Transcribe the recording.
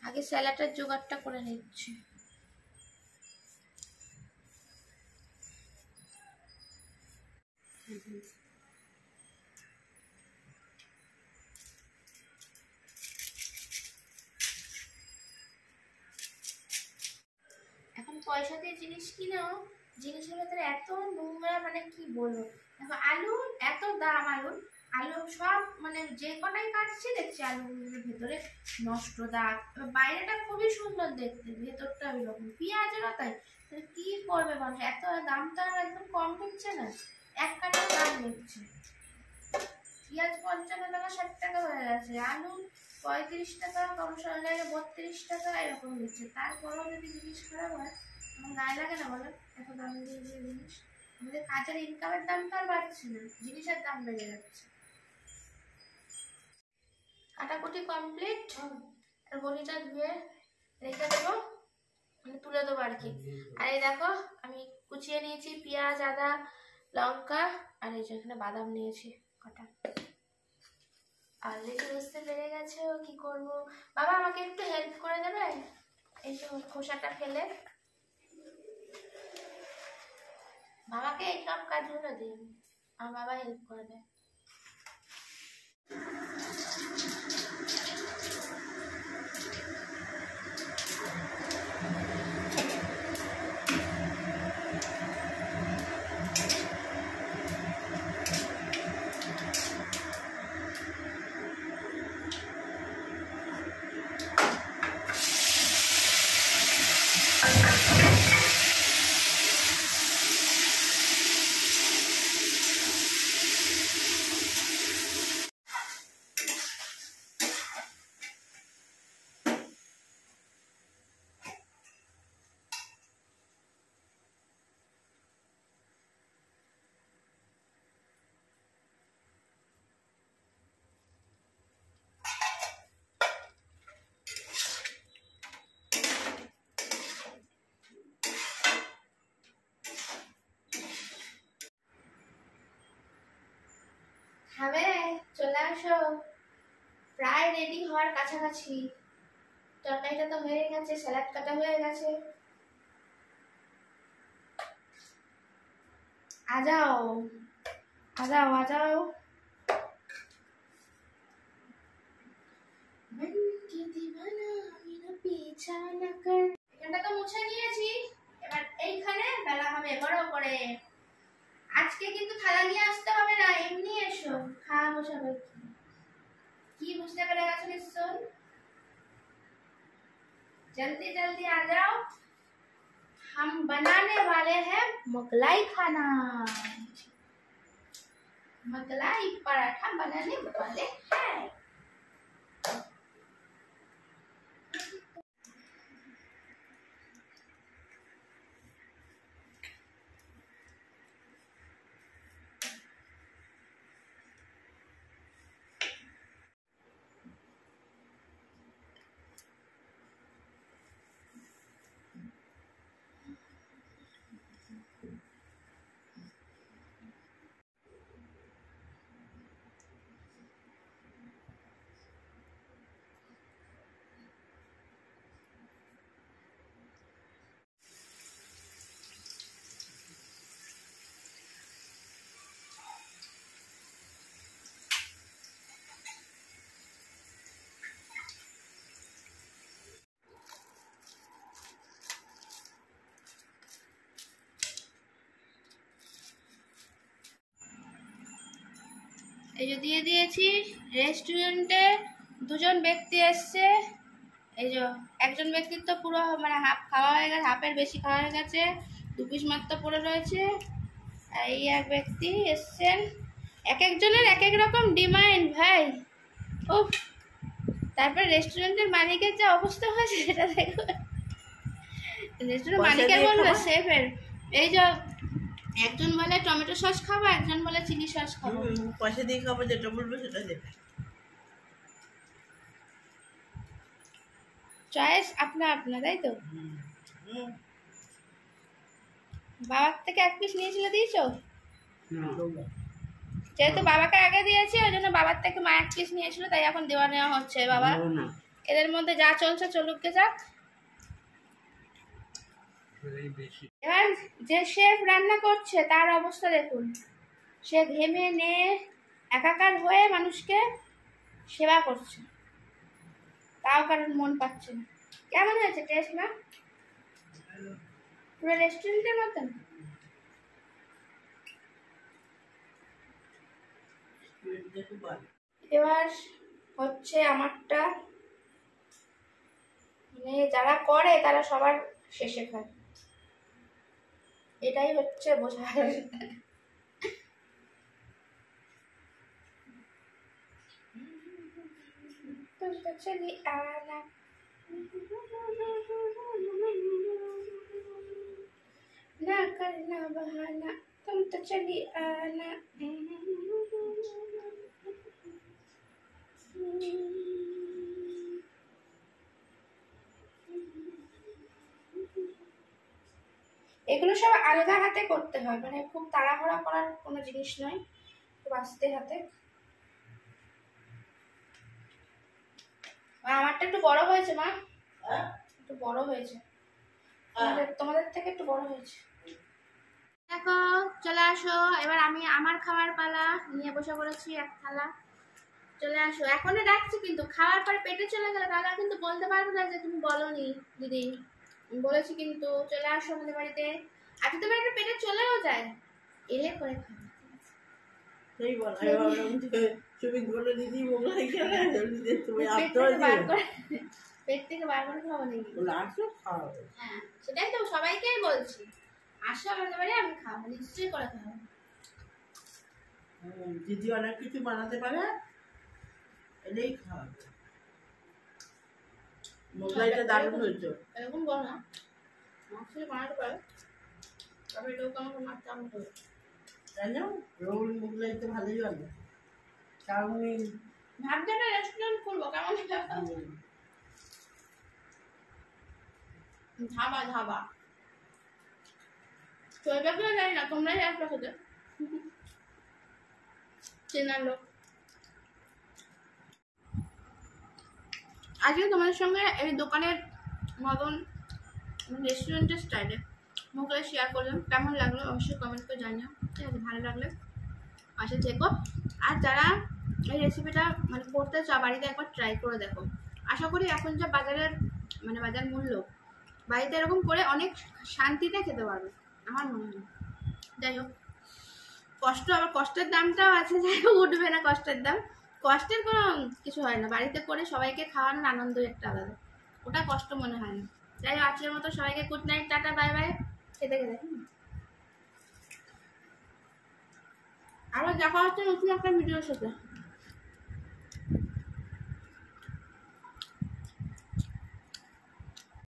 আগে স্যালাডের জোগাড়টা করে নিচ্ছি। এখন পয়সা দিয়ে জিনিস কিনেও জিনিসের ভেতরে এত নোংরা, মানে কি বলবো। দেখো আলু এত দাম, আলু সব মানে যে কটাই কাটছি দেখছি আলুগুলোর ভেতরে নষ্ট দাগ। বাইরেটা খুবই সুন্দর দেখতে, ভেতরটা ওইরকম। পেঁয়াজেরও তাই। কি করবে মানুষ, এত দাম তো আর একদম কম নিচ্ছে না, 1 কাটার দাম নিচ্ছে। পেঁয়াজ 55 টাকা 60 টাকা হয়ে গেছে, আলু 35 টাকা, কম সময় 32 টাকা এরকম নিচ্ছে। তারপরেও যদি জিনিস খারাপ হয় আমার গায়ে লাগে না বলো? এত দাম দিয়ে জিনিস, আমাদের কাজের ইনকামের দাম তো আর বাড়ছে না, জিনিসের দাম বেড়ে যাচ্ছে। কাটাকুটি কমপ্লিট, আর বড়িটা ধুয়ে রেখে দেবো, মানে তুলে দেবো আর কি। আর এই দেখো আমি কুচিয়ে নিয়েছি পেঁয়াজ, আদা, লঙ্কা, আর এই যে এখানে বাদাম নিয়েছি কটা। অলরেডি বুঝতে পেরে গেছে ও কি করবো। বাবা আমাকে একটু হেল্প করে দেবে, এই যে খোসাটা ফেলে। বাবাকে এই সব কাজগুলো দিন, আমার বাবা হেল্প করে দেয়। খাবে? চলে আসো, প্রায় রেডি হওয়ার কাছাকাছি। তরকারিটা তো হয়ে গেছে, স্যালাড কাটা হয়ে গেছে। আজাও আজাও আজাও। এখানটা তো মুছে নিয়েছি, এবার এইখানে বেলা হবে বড় করে। আজকে কিন্তু থালা নিয়ে আসতে হবে না, এমনি এসো, খাওয়া বসাবে। কি বুঝতে পেরে গেছো নিশ্চয়? जल्दी जल्दी आ जाओ, हम बनाने वाले हैं मुगलाई खाना। मुगलाई पराठा बनाने वाले हैं। এই যে দিয়ে দিয়েছি। রেস্টুরেন্টে দুজন ব্যক্তি এসছে, এই যে একজন ব্যক্তির তো পুরো মানে হাফ খাওয়া হয়ে গেছে, হাফের বেশি খাওয়া হয়ে গেছে, 2 পিস মাত্র পড়ে রয়েছে। এই এক ব্যক্তি এসছেন, এক একজনের এক এক রকম ডিমান্ড ভাই। ও তারপর রেস্টুরেন্টের মালিকের যা অবস্থা হয়েছে সেটা দেখো। রেস্টুরেন্ট মালিকের বলবে শেফের, এই যে একজন বলে টমেটো সস খাবো, একজন বলে চিলি সস খাবো। পয়সা দিয়ে খাবো, যেটা বলবো সেটা দেবে। চয়েস আপনা আপনা, তাই তো? বাবার থেকে 1 পিস নিয়েছিল, দিয়েছো? যেহেতু বাবাকে আগে দিয়েছি ওই জন্য বাবার থেকে মা 1 পিস নিয়েছিল, তাই এখন দেওয়া নেওয়া হচ্ছে। বাবা এদের মধ্যে যা চলছে চলুককে যাক। এবার যে শেফ রান্না করছে তার অবস্থা দেখুন, সে ঘেমে নে একাকার হয়ে মানুষকে সেবা করছে, তাও কারণ মন পাচ্ছে না। কেমন হয়েছে টেস্ট না? পুরো রেস্টুরেন্টের মতন। এবার হচ্ছে আমারটা, মানে যারা করে তারা সবার শেষে খায়, এটাই হচ্ছে বোঝার। চলি আনা ना करना बहाना, तुम तो चली आना। এগুলো সব আলগা হাতে করতে হয়, মানে খুব তাড়াহুড়া করার কোনো জিনিস নয়, খুব আস্তে হাতে। আমারটা একটু বড় হয়েছে মা, একটু বড় হয়েছে, তোমাদের থেকে একটু বড় হয়েছে। দেখো চলে আসো, এবার আমি আমার খাওয়ার পালা নিয়ে বসে পড়েছি এক থালা। চলে আসো, এখনই ডাকছি কিন্তু খাওয়ার পর পেটে চলে গেলে দাদা কিন্তু বলতে পারবে না যে তুমি বলোনি দিদি, বলেছি কিন্তু। চলে আসো আমাদের বাড়িতে, আজকে তোমার একটু পেটে চলেও যায়, এলে করে খাবে। সেই বল তুমি বলে দিদি মোগলাই খেলে তুমি পেট থেকে বার করে খাবো নাকি? আসো খাওয়াবো। হ্যাঁ সেটাই তো সবাইকেই বলছি, আসো আমাদের বাড়ি, আমি খাবো, নিশ্চয়ই করে খাবো। দিদি অনেক কিছু বানাতে পারে, এলেই খাওয়াবে। মোগলাইটা দারুণ হয়েছে। এরকম বল না, মাছটা বানাতে পারে, তবে এটাও আমাকে মাছটা আনতে হবে। জানো রোল মোগলাই তো ভালোই হবে। চাউমিন ভাবছি একটা রেস্টুরেন্ট খুলবো, কেমন? ধাবা ধাবা চলবে কিনা জানি না, তোমরাই আসবে খেতে, চেনার লোক। আজকে তোমাদের সঙ্গে এই দোকানের মতন রেস্টুরেন্টের স্টাইলে মোগলাই শেয়ার করলাম। কেমন লাগলো অবশ্যই কমেন্ট করে জানিও, ঠিক আছে? ভালো লাগলে পাশে থেকো। আর যারা এই রেসিপিটা মানে করতে চাও বাড়িতে একবার ট্রাই করে দেখো। আশা করি এখন যা বাজারের মানে বাজার মূল্য, বাড়িতে এরকম করে অনেক শান্তিতে খেতে পারবে আমার মনে হয়। যাই হোক, কষ্ট, আবার কষ্টের দামটাও আছে, যাই হোক উঠবে না কষ্টের দাম, কষ্টের কোনো কিছু হয় না, বাড়িতে করে সবাইকে খাওয়ানোর আনন্দ একটা আলাদা, ওটা কষ্ট মনে হয় না। যাই হোক আজকের মতো সবাইকে good night, tata, bye bye. খেতে খেতে আবার দেখা হচ্ছে নতুন একটা ভিডিওর সাথে।